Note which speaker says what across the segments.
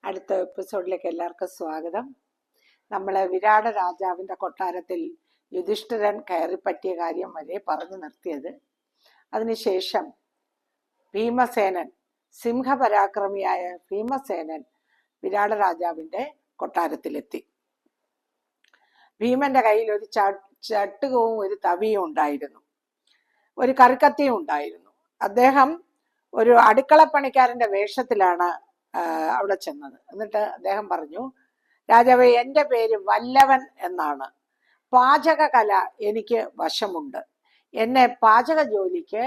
Speaker 1: അടുത്ത എപ്പിസോഡിലേക്ക് എല്ലാവർക്കും സ്വാഗതം. നമ്മളെ വിരാട രാജാവിൻ്റെ കൊട്ടാരത്തിൽ യുധിഷ്ഠിരൻ കയറിപ്പറ്റിയ കാര്യം വരെ പറഞ്ഞു നിർത്തിയത്. അതിനുശേഷം ഭീമസേനൻ, സിംഹപരാക്രമിയായ ഭീമസേനൻ വിരാട രാജാവിൻ്റെ കൊട്ടാരത്തിലെത്തി. ഭീമന്റെ കയ്യിൽ ഒരു ചട്ടുകവും ഒരു തവിയും ഉണ്ടായിരുന്നു, ഒരു കറിക്കത്തിയും ഉണ്ടായിരുന്നു. അദ്ദേഹം ഒരു അടുക്കളപ്പണിക്കാരന്റെ വേഷത്തിലാണ് അവിടെ ചെന്നത്. എന്നിട്ട് അദ്ദേഹം പറഞ്ഞു, രാജാവേ, എൻ്റെ പേര് വല്ലവൻ എന്നാണ്. പാചകകല എനിക്ക് വശമുണ്ട്. എന്നെ പാചക ജോലിക്ക്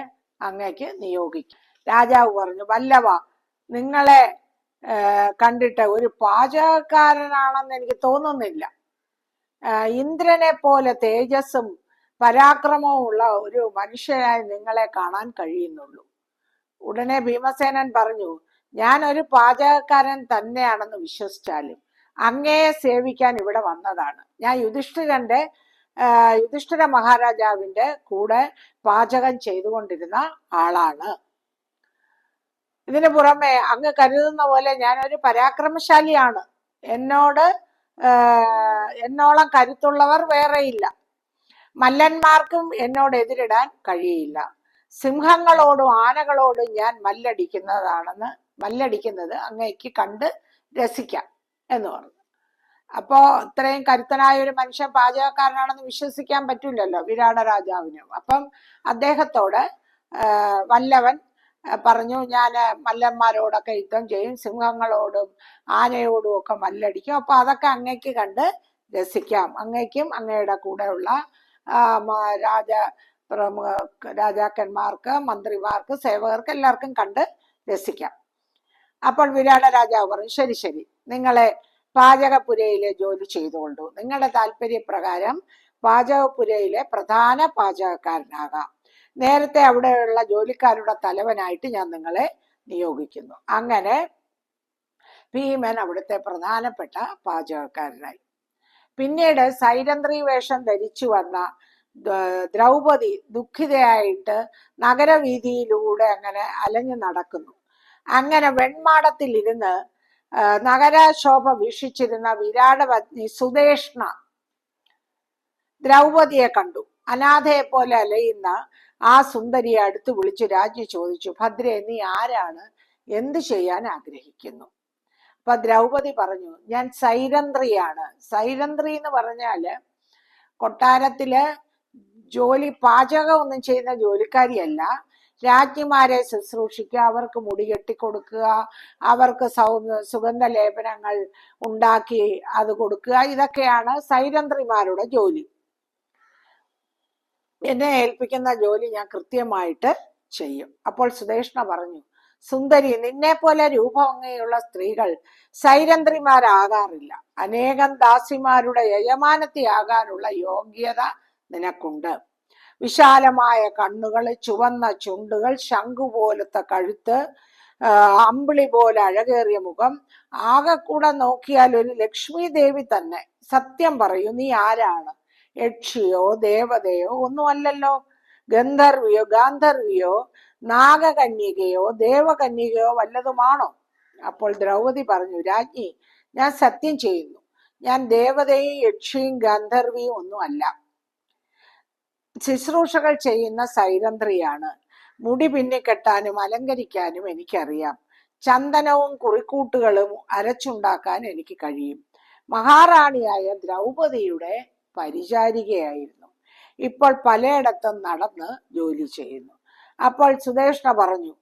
Speaker 1: അങ്ങേക്ക് നിയോഗിക്കും. രാജാവ് പറഞ്ഞു, വല്ലവ, നിങ്ങളെ കണ്ടിട്ട് ഒരു പാചകക്കാരനാണെന്ന് എനിക്ക് തോന്നുന്നില്ല. ഇന്ദ്രനെ പോലെ തേജസ്സും പരാക്രമവും ഉള്ള ഒരു മനുഷ്യനായി നിങ്ങളെ കാണാൻ കഴിയുന്നുള്ളൂ. ഉടനെ ഭീമസേനൻ പറഞ്ഞു, ഞാൻ ഒരു പാചകക്കാരൻ തന്നെയാണെന്ന് വിശ്വസിച്ചാലും അങ്ങയെ സേവിക്കാൻ ഇവിടെ വന്നതാണ്. ഞാൻ യുധിഷ്ഠിര മഹാരാജാവിന്റെ കൂടെ പാചകം ചെയ്തുകൊണ്ടിരുന്ന ആളാണ്. ഇതിനു പുറമെ അങ്ങ് കരുതുന്ന പോലെ ഞാനൊരു പരാക്രമശാലിയാണ്. എന്നോളം കരുത്തുള്ളവർ വേറെയില്ല. മല്ലന്മാർക്കും എന്നോട് എതിരിടാൻ കഴിയില്ല. സിംഹങ്ങളോടും ആനകളോടും ഞാൻ മല്ലടിക്കുന്നത് അങ്ങേക്ക് കണ്ട് രസിക്കാം എന്ന് പറഞ്ഞു. അപ്പോ ഇത്രയും കരുത്തനായ ഒരു മനുഷ്യൻ പാചകക്കാരനാണെന്ന് വിശ്വസിക്കാൻ പറ്റില്ലല്ലോ വിരാട രാജാവിന്. അപ്പം അദ്ദേഹത്തോട് വല്ലവൻ പറഞ്ഞു, ഞാൻ മല്ലന്മാരോടൊക്കെ യുദ്ധം ചെയ്യും, സിംഹങ്ങളോടും ആനയോടും ഒക്കെ മല്ലടിക്കും. അപ്പൊ അതൊക്കെ അങ്ങേക്ക് കണ്ട് രസിക്കാം. അങ്ങേക്കും അങ്ങയുടെ കൂടെയുള്ള രാജാക്കന്മാർക്ക്, മന്ത്രിമാർക്ക്, സേവകർക്ക് എല്ലാവർക്കും കണ്ട് രസിക്കാം. അപ്പോൾ വിരാട രാജാവ് പറഞ്ഞു, ശരി ശരി, നിങ്ങളെ പാചകപ്പുരയിലെ ജോലി ചെയ്തുകൊണ്ടു. നിങ്ങളുടെ താല്പര്യപ്രകാരം പാചകപ്പുരയിലെ പ്രധാന പാചകക്കാരനാകാം. നേരത്തെ അവിടെയുള്ള ജോലിക്കാരുടെ തലവനായിട്ട് ഞാൻ നിങ്ങളെ നിയോഗിക്കുന്നു. അങ്ങനെ ഭീമൻ അവിടുത്തെ പ്രധാനപ്പെട്ട പാചകക്കാരനായി. പിന്നീട് സൈരന്ധ്രി വേഷം ധരിച്ചു വന്ന ദ്രൗപദി ദുഃഖിതയായിട്ട് നഗരവീതിയിലൂടെ അങ്ങനെ അലഞ്ഞു നടക്കുന്നു. അങ്ങനെ വെൺമാടത്തിലിരുന്ന് നഗരശോഭ വീക്ഷിച്ചിരുന്ന വിരാട പത്നി സുദേഷ്ണ ദ്രൗപദിയെ കണ്ടു. അനാഥയെ പോലെ അലയുന്ന ആ സുന്ദരിയെ അടുത്ത് വിളിച്ചു രാജ്ഞി ചോദിച്ചു, ഭദ്രേ, നീ ആരാണ്? എന്ത് ചെയ്യാൻ ആഗ്രഹിക്കുന്നു? അപ്പൊ ദ്രൗപദി പറഞ്ഞു, ഞാൻ സൈരന്ധ്രിയാണ്. സൈരന്ധ്രി എന്ന് പറഞ്ഞാല് കൊട്ടാരത്തില് പാചകം ഒന്നും ചെയ്യുന്ന ജോലിക്കാരിയല്ല. രാജ്ഞിമാരെ ശുശ്രൂഷിക്കുക, അവർക്ക് മുടി കെട്ടിക്കൊടുക്കുക, അവർക്ക് സുഗന്ധ ലേപനങ്ങൾ ഉണ്ടാക്കി അത് കൊടുക്കുക, ഇതൊക്കെയാണ് സൈരന്ധ്രിമാരുടെ ജോലി. എന്നെ ഏൽപ്പിക്കുന്ന ജോലി ഞാൻ കൃത്യമായിട്ട് ചെയ്യും. അപ്പോൾ സുദേഷ്ണ പറഞ്ഞു, സുന്ദരി, നിന്നെ പോലെ രൂപഭംഗിയുള്ള സ്ത്രീകൾ സൈരന്ധ്രിമാരാകാറില്ല. അനേകം ദാസിമാരുടെ യജമാനത്തിയാകാനുള്ള യോഗ്യത നിനക്കുണ്ട്. വിശാലമായ കണ്ണുകൾ, ചുവന്ന ചുണ്ടുകൾ, ശംഖുപോലത്തെ കഴുത്ത്, അമ്പിളി പോലെ അഴകേറിയ മുഖം, ആകെ കൂടെ നോക്കിയാൽ ഒരു ലക്ഷ്മി ദേവി തന്നെ. സത്യം പറയൂ, നീ ആരാണ്? യക്ഷിയോ ദേവതയോ ഒന്നുമല്ലല്ലോ. ഗാന്ധർവിയോ നാഗകന്യകയോ ദേവകന്യകയോ വല്ലതുമാണോ? അപ്പോൾ ദ്രൗപദി പറഞ്ഞു, രാജ്ഞി, ഞാൻ സത്യം ചെയ്യുന്നു, ഞാൻ ദേവതയും യക്ഷിയും ഗാന്ധർവിയും ഒന്നും അല്ല. ശുശ്രൂഷകൾ ചെയ്യുന്ന സൈരന്ധ്രിയാണ്. മുടി പിന്നിക്കെട്ടാനും അലങ്കരിക്കാനും എനിക്കറിയാം. ചന്ദനവും കുറിക്കൂട്ടുകളും അരച്ചുണ്ടാക്കാൻ എനിക്ക് കഴിയും. മഹാറാണിയായ ദ്രൗപദിയുടെ പരിചാരികയായിരുന്നു. ഇപ്പോൾ പലയിടത്തും നടന്ന് ജോലി ചെയ്യുന്നു. അപ്പോൾ സുദേഷ്ണ പറഞ്ഞു,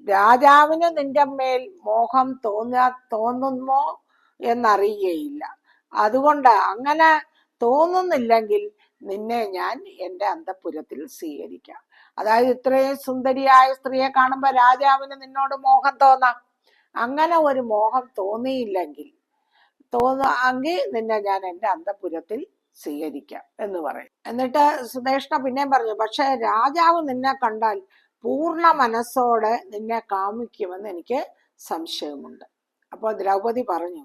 Speaker 1: രാജാവിന് നിന്റെ മേൽ മോഹം തോന്നുമോ എന്നറിയുകയില്ല. അതുകൊണ്ട് അങ്ങനെ തോന്നുന്നില്ലെങ്കിൽ നിന്നെ ഞാൻ എൻ്റെ അന്തഃപുരത്തിൽ സ്വീകരിക്കാം. അതായത് ഇത്രയും സുന്ദരിയായ സ്ത്രീയെ കാണുമ്പോൾ രാജാവിന് നിന്നോട് മോഹം തോന്നാം. അങ്ങനെ ഒരു മോഹം തോന്നിയില്ലെങ്കിൽ നിന്നെ ഞാൻ എൻ്റെ അന്തഃപുരത്തിൽ സ്വീകരിക്കാം എന്ന് പറയും. എന്നിട്ട് സുദേഷ്ണ പിന്നെയും പറഞ്ഞു, പക്ഷെ രാജാവ് നിന്നെ കണ്ടാൽ പൂർണ്ണ മനസ്സോടെ നിന്നെ കാമിക്കുമെന്ന് എനിക്ക് സംശയമുണ്ട്. അപ്പോൾ ദ്രൗപദി പറഞ്ഞു,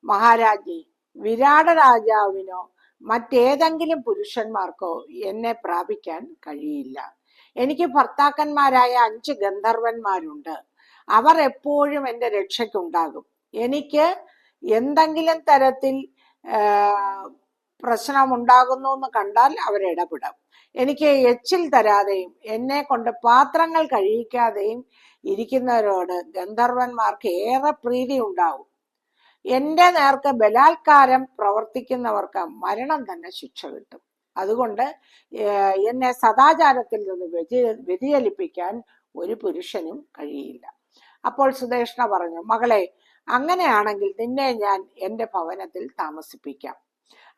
Speaker 1: മഹാരാജ്ഞി, വിരാട രാജാവിനോ മറ്റേതെങ്കിലും പുരുഷന്മാർക്കോ എന്നെ പ്രാപിക്കാൻ കഴിയില്ല. എനിക്ക് ഭർത്താക്കന്മാരായ 5 ഗന്ധർവന്മാരുണ്ട്. അവർ എപ്പോഴും എൻ്റെ രക്ഷയ്ക്കുണ്ടാകും. എനിക്ക് എന്തെങ്കിലും തരത്തിൽ പ്രശ്നമുണ്ടാകുന്നു എന്ന് കണ്ടാൽ അവരിടപെടും. എനിക്ക് എച്ചിൽ തരാതെയും എന്നെ കൊണ്ട് പാത്രങ്ങൾ കഴിയിക്കാതെയും ഇരിക്കുന്നവരോട് ഗന്ധർവന്മാർക്ക് ഏറെ പ്രീതി ഉണ്ടാവും. എന്റെ നേർക്ക് ബലാത്കാരം പ്രവർത്തിക്കുന്നവർക്ക് മരണം തന്നെ ശിക്ഷ കിട്ടും. അതുകൊണ്ട് എന്നെ സദാചാരത്തിൽ നിന്ന് വ്യതിചലിപ്പിക്കാൻ ഒരു പുരുഷനും കഴിയില്ല. അപ്പോൾ സുദേഷ്ണ പറഞ്ഞു, മകളെ, അങ്ങനെയാണെങ്കിൽ നിന്നെ ഞാൻ എൻ്റെ ഭവനത്തിൽ താമസിപ്പിക്കാം.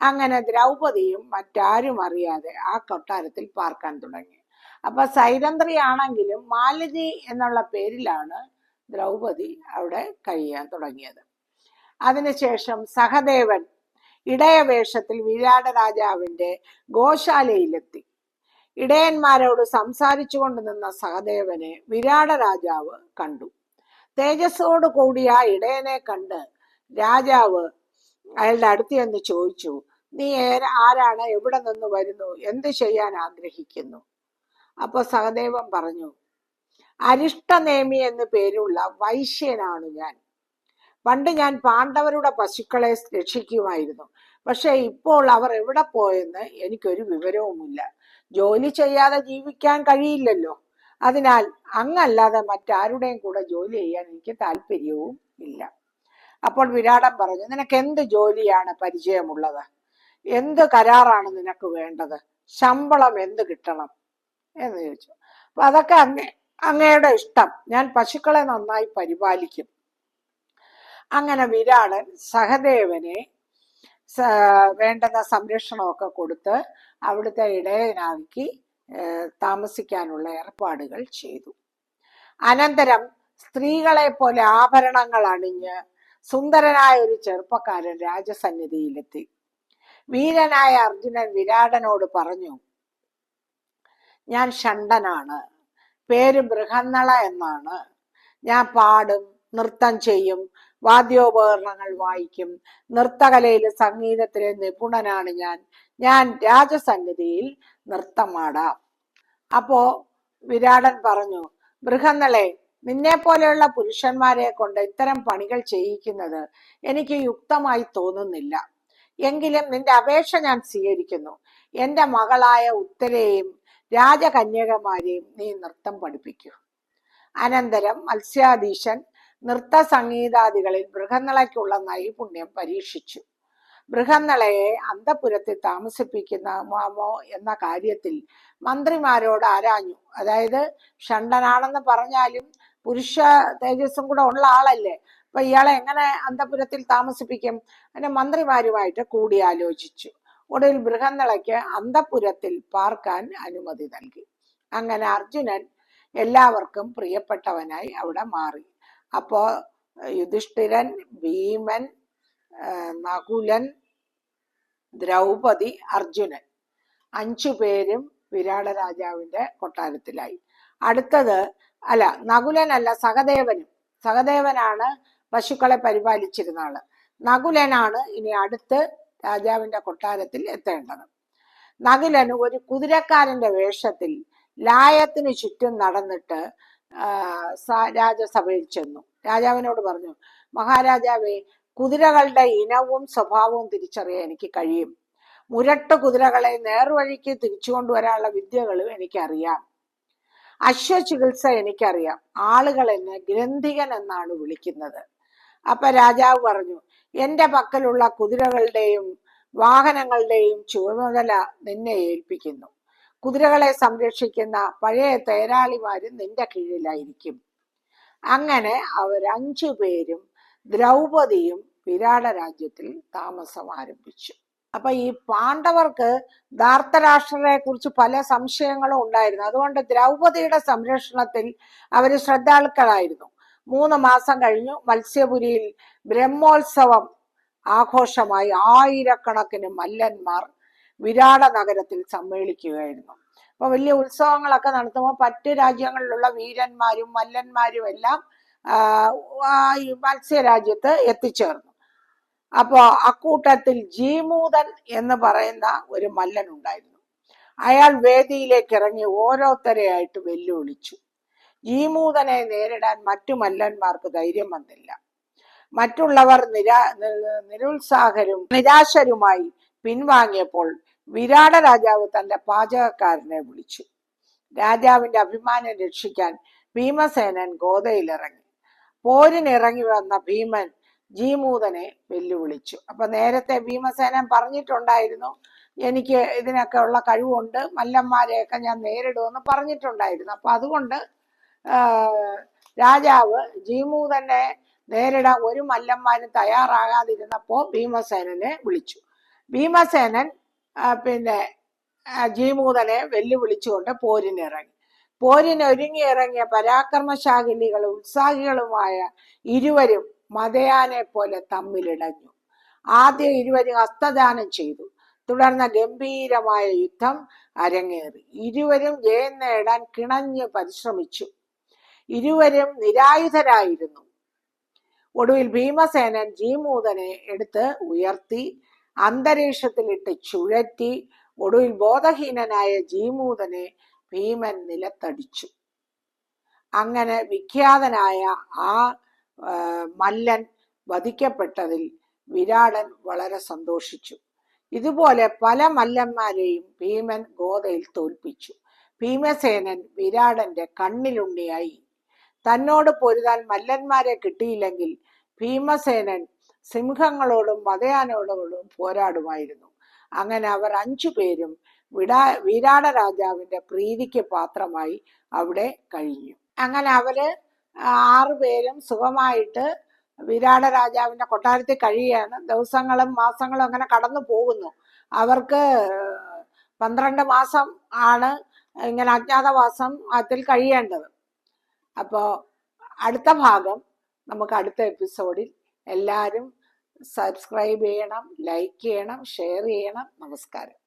Speaker 1: അങ്ങനെ ദ്രൗപദിയും മറ്റാരും അറിയാതെ ആ കൊട്ടാരത്തിൽ പാർക്കാൻ തുടങ്ങി. അപ്പൊ സൈരന്ധ്രി ആണെങ്കിലും മാലതി എന്നുള്ള പേരിലാണ് ദ്രൗപദി അവിടെ കഴിയാൻ തുടങ്ങിയത്. അതിനുശേഷം സഹദേവൻ ഇടയവേഷത്തിൽ വിരാട രാജാവിന്റെ ഗോശാലയിലെത്തി. ഇടയന്മാരോട് സംസാരിച്ചു കൊണ്ട് നിന്ന സഹദേവനെ വിരാട രാജാവ് കണ്ടു. തേജസ്സോട് കൂടിയ ഇടയനെ കണ്ട് രാജാവ് അയാളുടെ അടുത്ത് എന്ന് ചോദിച്ചു, നീ ആരാണ്, എവിടെ നിന്ന് വരുന്നു, എന്ത് ചെയ്യാൻ ആഗ്രഹിക്കുന്നു? അപ്പൊ സഹദേവൻ പറഞ്ഞു, അരിഷ്ടനേമി എന്ന് പേരുള്ള വൈശ്യനാണ് ഞാൻ. പണ്ട് ഞാൻ പാണ്ഡവരുടെ പശുക്കളെ രക്ഷിക്കുമായിരുന്നു. പക്ഷെ ഇപ്പോൾ അവർ എവിടെ പോയെന്ന് എനിക്കൊരു വിവരവുമില്ല. ജോലി ചെയ്യാതെ ജീവിക്കാൻ കഴിയില്ലല്ലോ. അതിനാൽ അങ്ങല്ലാതെ മറ്റാരുടെയും കൂടെ ജോലി ചെയ്യാൻ എനിക്ക് താല്പര്യവും ഇല്ല. അപ്പോൾ വിരാടൻ പറഞ്ഞു, നിനക്ക് എന്ത് ജോലിയാണ് പരിചയമുള്ളത്? എന്ത് കരാറാണ് നിനക്ക് വേണ്ടത്? ശമ്പളം എന്ത് കിട്ടണം എന്ന് ചോദിച്ചു. അപ്പൊ അതൊക്കെ അങ്ങയുടെ ഇഷ്ടം. ഞാൻ പശുക്കളെ നന്നായി പരിപാലിക്കും. അങ്ങനെ വിരാടൻ സഹദേവനെ വേണ്ടുന്ന സംരക്ഷണമൊക്കെ കൊടുത്ത് അവിടുത്തെ ഇടയനാക്കി താമസിക്കാനുള്ള ഏർപ്പാടുകൾ ചെയ്തു. അനന്തരം സ്ത്രീകളെ പോലെ ആഭരണങ്ങൾ അണിഞ്ഞ് സുന്ദരനായ ഒരു ചെറുപ്പക്കാരൻ രാജസന്നിധിയിലെത്തി. വീരനായ അർജുനൻ വിരാടനോട് പറഞ്ഞു, ഞാൻ ഷണ്ഡനാണ്, പേര് ബൃഹന്നള എന്നാണ്. ഞാൻ പാടും, നൃത്തം ചെയ്യും, വാദ്യോപകരണങ്ങൾ വായിക്കും, നൃത്തകലയിൽ സംഗീതത്തിലെ നിപുണനാണ് ഞാൻ രാജസന്നിധിയിൽ നൃത്തമാടാം. അപ്പോ വിരാടൻ പറഞ്ഞു, ബൃഹന്നളെ, നിന്നെ പോലെയുള്ള പുരുഷന്മാരെ കൊണ്ട് ഇത്തരം പണികൾ ചെയ്യിക്കുന്നത് എനിക്ക് യുക്തമായി തോന്നുന്നില്ല. എങ്കിലും നിന്റെ അപേക്ഷ ഞാൻ സ്വീകരിക്കുന്നു. എന്റെ മകളായ ഉത്തരയെയും രാജകന്യകമാരെയും നീ നൃത്തം പഠിപ്പിക്കൂ. അനന്തരം മത്സ്യാധീശൻ നൃത്ത സംഗീതാദികളിൽ ബൃഹന്നളയ്ക്കുള്ള നൈപുണ്യം പരീക്ഷിച്ചു. ബൃഹന്നളയെ അന്തപുരത്തിൽ താമസിപ്പിക്കുമോ എന്ന കാര്യത്തിൽ മന്ത്രിമാരോട് ആരാഞ്ഞു. അതായത് ഷണ്ഡനാണെന്ന് പറഞ്ഞാലും പുരുഷ തേജസ്സും കൂടെ ഉള്ള ആളല്ലേ, അപ്പൊ ഇയാളെ എങ്ങനെ അന്തപുരത്തിൽ താമസിപ്പിക്കും? അതിന് മന്ത്രിമാരുമായിട്ട് കൂടിയാലോചിച്ചു. ഒടുവിൽ ബൃഹന്നളയ്ക്ക് അന്തപുരത്തിൽ പാർക്കാൻ അനുമതി നൽകി. അങ്ങനെ അർജുനൻ എല്ലാവർക്കും പ്രിയപ്പെട്ടവനായി അവിടെ മാറി. അപ്പോ യുധിഷ്ഠിരൻ, ഭീമൻ, നകുലൻ, ദ്രൗപദി, അർജുനൻ 5 പേരും വിരാട രാജാവിന്റെ കൊട്ടാരത്തിലായി. അടുത്തത് നകുലനല്ല, സഹദേവനാണ് പശുക്കളെ പരിപാലിച്ചിരുന്ന ആള്. നകുലനാണ് ഇനി അടുത്ത് രാജാവിന്റെ കൊട്ടാരത്തിൽ എത്തേണ്ടത്. നകുലൻ ഒരു കുതിരക്കാരന്റെ വേഷത്തിൽ ലായത്തിന് ചുറ്റും നടന്നിട്ട് രാജസഭയിൽ ചെന്നു. രാജാവിനോട് പറഞ്ഞു, മഹാരാജാവേ, കുതിരകളുടെ ഇനവും സ്വഭാവവും തിരിച്ചറിയാൻ എനിക്ക് കഴിയും. മുരട്ട് കുതിരകളെ നേർവഴിക്ക് തിരിച്ചു കൊണ്ടുവരാനുള്ള വിദ്യകളും എനിക്കറിയാം. അശ്വചികിത്സ എനിക്കറിയാം. ആളുകൾ എന്നെ ഗ്രന്ഥികൻ എന്നാണ് വിളിക്കുന്നത്. അപ്പൊ രാജാവ് പറഞ്ഞു, എന്റെ പക്കലുള്ള കുതിരകളുടെയും വാഹനങ്ങളുടെയും ചുമതല നിന്നെ ഏൽപ്പിക്കുന്നു. കുതിരകളെ സംരക്ഷിക്കുന്ന പഴയ തേരാളിമാരും നിന്റെ കീഴിലായിരിക്കും. അങ്ങനെ അവർ 5 പേരും ദ്രൗപദിയും വിരാട രാജ്യത്തിൽ താമസം ആരംഭിച്ചു. അപ്പൊ ഈ പാണ്ഡവർക്ക് ധാർത്തരാഷ്ട്രരെ കുറിച്ച് പല സംശയങ്ങളും ഉണ്ടായിരുന്നു. അതുകൊണ്ട് ദ്രൗപദിയുടെ സംരക്ഷണത്തിൽ അവർ ശ്രദ്ധാലുക്കളായിരുന്നു. 3 മാസം കഴിഞ്ഞു മത്സ്യപുരിയിൽ ബ്രഹ്മോത്സവം ആഘോഷമായി 1000കണക്കിന് മല്ലന്മാർ വിരാട നഗരത്തിൽ സമ്മേളിക്കുകയായിരുന്നു. അപ്പൊ വലിയ ഉത്സവങ്ങളൊക്കെ നടത്തുമ്പോൾ മറ്റ് രാജ്യങ്ങളിലുള്ള വീരന്മാരും മല്ലന്മാരും എല്ലാം മത്സ്യരാജ്യത്ത് എത്തിച്ചേർന്നു. അപ്പോ അക്കൂട്ടത്തിൽ ജീമൂതൻ എന്ന് പറയുന്ന ഒരു മല്ലൻ ഉണ്ടായിരുന്നു. അയാൾ വേദിയിലേക്ക് ഇറങ്ങി ഓരോരുത്തരെയായിട്ട് വെല്ലുവിളിച്ചു. ജീമൂതനെ നേരിടാൻ മറ്റു മല്ലന്മാർക്ക് ധൈര്യം വന്നില്ല. മറ്റുള്ളവർ നിരുത്സാഹരും നിരാശരുമായി പിൻവാങ്ങിയപ്പോൾ വിരാട രാജാവ് തന്റെ പാചകക്കാരനെ വിളിച്ചു. രാജാവിന്റെ അഭിമാനം രക്ഷിക്കാൻ ഭീമസേനൻ ഗോദയിലിറങ്ങി. പോരിനിറങ്ങി വന്ന ഭീമൻ ജീമൂതനെ വെല്ലുവിളിച്ചു. അപ്പൊ നേരത്തെ ഭീമസേനൻ പറഞ്ഞിട്ടുണ്ടായിരുന്നു, എനിക്ക് ഇതിനൊക്കെ ഉള്ള കഴിവുണ്ട്, മല്ലന്മാരെയൊക്കെ ഞാൻ നേരിടുമെന്ന് പറഞ്ഞിട്ടുണ്ടായിരുന്നു. അപ്പൊ അതുകൊണ്ട് രാജാവ് ജീമൂതനെ നേരിടാൻ ഒരു മല്ലന്മാരും തയ്യാറാകാതിരുന്നപ്പോ ഭീമസേനനെ വിളിച്ചു. ഭീമസേനൻ ജീമൂതനെ വെല്ലുവിളിച്ചുകൊണ്ട് പോരിനിറങ്ങി. പോരിനൊരുങ്ങിയിറങ്ങിയ പരാക്രമശാലികളും ഉത്സാഹികളുമായ ഇരുവരും മതയാനെ പോലെ തമ്മിലിടഞ്ഞു. ആദ്യം ഇരുവരും ഹസ്തദാനം ചെയ്തു. തുടർന്ന് ഗംഭീരമായ യുദ്ധം അരങ്ങേറി. ഇരുവരും ജയം നേടാൻ കിണഞ്ഞ് പരിശ്രമിച്ചു. ഇരുവരും നിരായുധരായിരുന്നു. ഒടുവിൽ ഭീമസേനൻ ജീമൂതനെ എടുത്ത് ഉയർത്തി അന്തരീക്ഷത്തിലിട്ട് ചുഴറ്റി. ഒടുവിൽ ബോധഹീനനായ ജീമൂതനെ ഭീമൻ നിലത്തടിച്ചു. അങ്ങനെ വിഖ്യാതനായ ആ മല്ലൻ വധിക്കപ്പെട്ടതിൽ വിരാടൻ വളരെ സന്തോഷിച്ചു. ഇതുപോലെ പല മല്ലന്മാരെയും ഭീമൻ ഗോദയിൽ തോൽപ്പിച്ചു. ഭീമസേനൻ വിരാടന്റെ കണ്ണിലുണ്ണിയായി. തന്നോട് പൊരുതാൻ മല്ലന്മാരെ കിട്ടിയില്ലെങ്കിൽ ഭീമസേനൻ സിംഹങ്ങളോടും മതയാനോടും പോരാടുമായിരുന്നു. അങ്ങനെ അവർ 5 പേരും വിരാട രാജാവിന്റെ പ്രീതിക്ക് പാത്രമായി അവിടെ കഴിഞ്ഞു. അങ്ങനെ അവര് 6 പേരും സുഖമായിട്ട് വിരാട രാജാവിന്റെ കൊട്ടാരത്തിൽ കഴിയുകയാണ്. ദിവസങ്ങളും മാസങ്ങളും അങ്ങനെ കടന്നു പോകുന്നു. അവർക്ക് 12 മാസം ആണ് ഇങ്ങനെ അജ്ഞാതവാസം അതിൽ കഴിയേണ്ടത്. അപ്പോ അടുത്ത ഭാഗം നമുക്ക് അടുത്ത എപ്പിസോഡിൽ. എല്ലാവരും സബ്സ്ക്രൈബ് ചെയ്യണം, ലൈക്ക് ചെയ്യണം, ഷെയർ ചെയ്യണം. നമസ്കാരം.